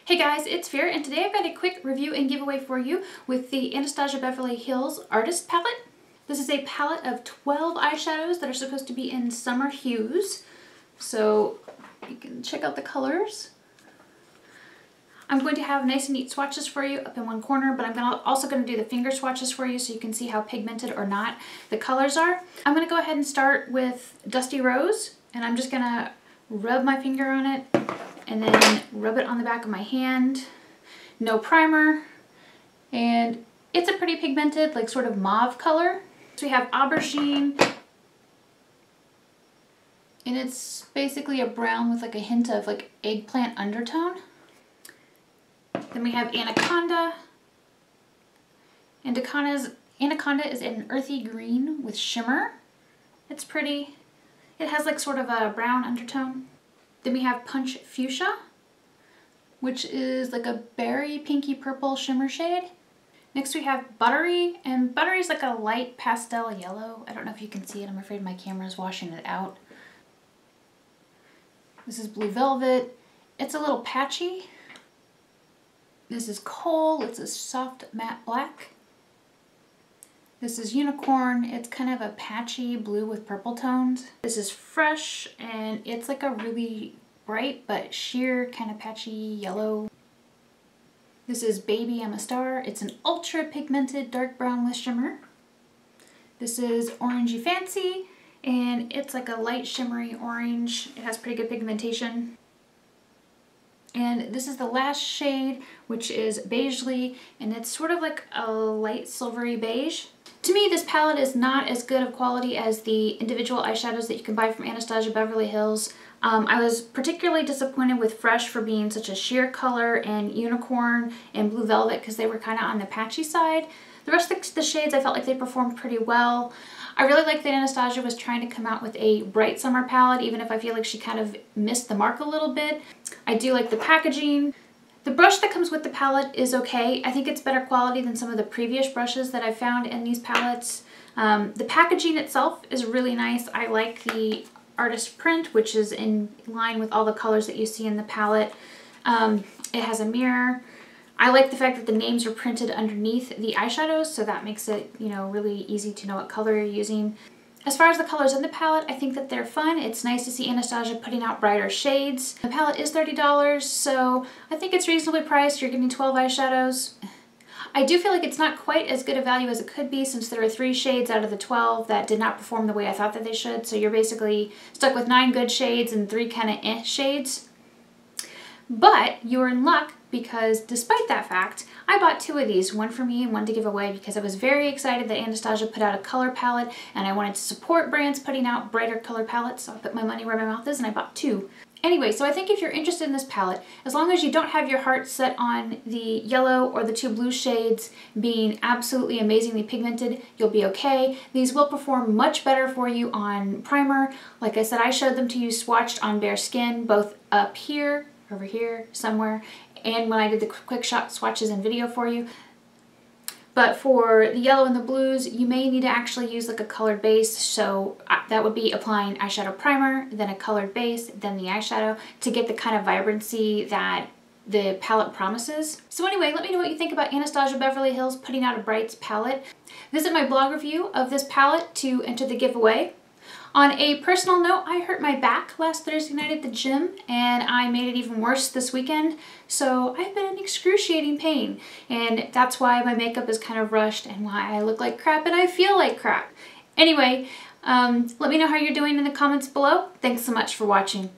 Hey guys, it's Vera, and today I've got a quick review and giveaway for you with the Anastasia Beverly Hills Artist Palette. This is a palette of 12 eyeshadows that are supposed to be in summer hues. So you can check out the colors. I'm going to have nice and neat swatches for you up in one corner, but I'm also going to do the finger swatches for you so you can see how pigmented or not the colors are. I'm going to go ahead and start with Dusty Rose, and I'm just going to rub my finger on it and then rub it on the back of my hand. No primer, and it's a pretty pigmented, like sort of mauve color. So we have Aubergine, and it's basically a brown with like a hint of like eggplant undertone. Then we have Anaconda. Anaconda is an earthy green with shimmer. It's pretty. It has like sort of a brown undertone. Then we have Punch Fuchsia, which is like a berry pinky purple shimmer shade. Next we have Buttery, and Buttery is like a light pastel yellow. I don't know if you can see it. I'm afraid my camera is washing it out. This is Blue Velvet. It's a little patchy. This is Coal. It's a soft matte black. This is Unicorn. It's kind of a patchy blue with purple tones. This is Fresh, and it's like a really bright but sheer kind of patchy yellow. This is Baby I'm a Star. It's an ultra pigmented dark brown with shimmer. This is Orangey Fancy, and it's like a light shimmery orange. It has pretty good pigmentation. And this is the last shade, which is Beigely, and it's sort of like a light silvery beige. To me, this palette is not as good of quality as the individual eyeshadows that you can buy from Anastasia Beverly Hills. I was particularly disappointed with Fresh for being such a sheer color, and Unicorn and Blue Velvet because they were kind of on the patchy side. The rest of the shades I felt like they performed pretty well. I really like that Anastasia was trying to come out with a bright summer palette, even if I feel like she kind of missed the mark a little bit. I do like the packaging. The brush that comes with the palette is okay. I think it's better quality than some of the previous brushes that I've found in these palettes. The packaging itself is really nice. I like the artist print, which is in line with all the colors that you see in the palette. It has a mirror. I like the fact that the names are printed underneath the eyeshadows, so that makes it, you know, really easy to know what color you're using. As far as the colors in the palette, I think that they're fun. It's nice to see Anastasia putting out brighter shades. The palette is $30, so I think it's reasonably priced. You're getting 12 eyeshadows. I do feel like it's not quite as good a value as it could be, since there are 3 shades out of the 12 that did not perform the way I thought that they should. So you're basically stuck with 9 good shades and 3 kind of eh shades. But you're in luck, because despite that fact, I bought 2 of these, one for me and one to give away, because I was very excited that Anastasia put out a color palette and I wanted to support brands putting out brighter color palettes, so I put my money where my mouth is and I bought 2. Anyway, so I think if you're interested in this palette, as long as you don't have your heart set on the yellow or the 2 blue shades being absolutely amazingly pigmented, you'll be okay. These will perform much better for you on primer. Like I said, I showed them to you swatched on bare skin, both up here, over here, somewhere, and when I did the quick shot swatches and video for you. But for the yellow and the blues, you may need to actually use like a colored base, so that would be applying eyeshadow primer, then a colored base, then the eyeshadow, to get the kind of vibrancy that the palette promises. So anyway, let me know what you think about Anastasia Beverly Hills putting out a brights palette. Visit my blog review of this palette to enter the giveaway. On a personal note, I hurt my back last Thursday night at the gym, and I made it even worse this weekend, so I've been in excruciating pain, and that's why my makeup is kind of rushed and why I look like crap and I feel like crap. Anyway, let me know how you're doing in the comments below. Thanks so much for watching.